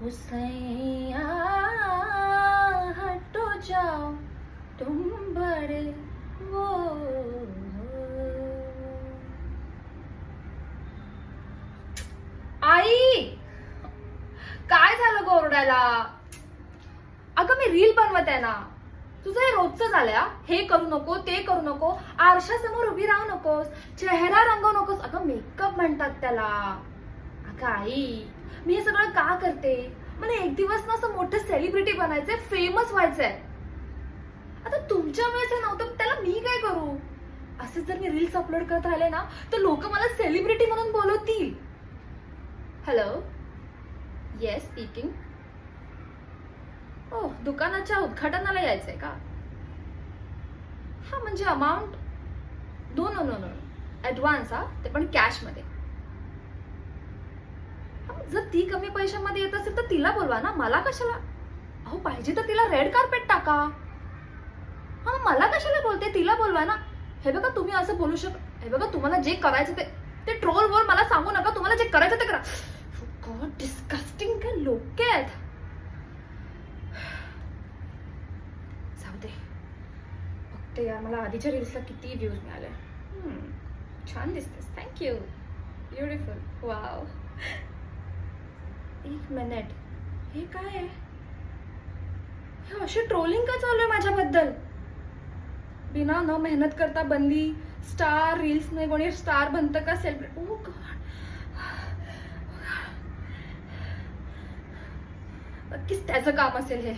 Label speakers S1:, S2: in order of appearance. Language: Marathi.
S1: हुसैया हटो जाओ तुम बड़े वो आई काय झालं ग ओरडायला? अगं मी रील बनवत आहे ना. तुझं हे रोजचं झालंय. हे करू नको ते करू नको, आरशासमोर उभी राहू नकोस, चेहरा रंगवू नकोस. अगं मेकअप म्हणतात त्याला. अगं आई मी हे सगळं का करते? मला एक दिवस ना असं मोठं सेलिब्रिटी बनायचंय, फेमस व्हायचंय. आता तुमच्या वेळेस हे नव्हतं, त्याला मी काय करू? असं जर मी रील्स अपलोड करत राहिले ना तर लोक मला सेलिब्रिटी म्हणून बोलवतील. Hello, yes speaking. ओ, दुकानाच्या उद्घाटनाला यायचंय का? हा म्हणजे amount no no no no advance. हा ते पण कॅश मध्ये. जर ती कमी पैशामध्ये येत असेल तर तिला बोलवा ना, मला कशाला? अहो पाहिजे तर तिला रेड कार्पेट टाका. हा मला कशाला बोलते? तिला बोलवा ना. हे बघा तुम्ही असं बोलू हे बघा तुम्हाला जे करायचं ते ट्रोल बोल मला सांगू नका. तुम्हाला जे करायचं ते करा. गॉड डिस्गस्टिंग काय लोक आहेत. जाऊ दे बघते यार. मला आधीच्या रील्सला किती व्ह्यूज मिळाले. छान दिसतेस. थँक्यू. ब्युटिफुल. वाव. एक मिनिट, हे काय आहे? हे अशी ट्रोलिंग का चालू आहे माझ्याबद्दल? बिना न मेहनत करता बनली स्टार. रील्स ने कोणी स्टार बनतं का? सेलिब्रिटी. ओ गॉड, नक्कीच त्याचं काम असेल हे.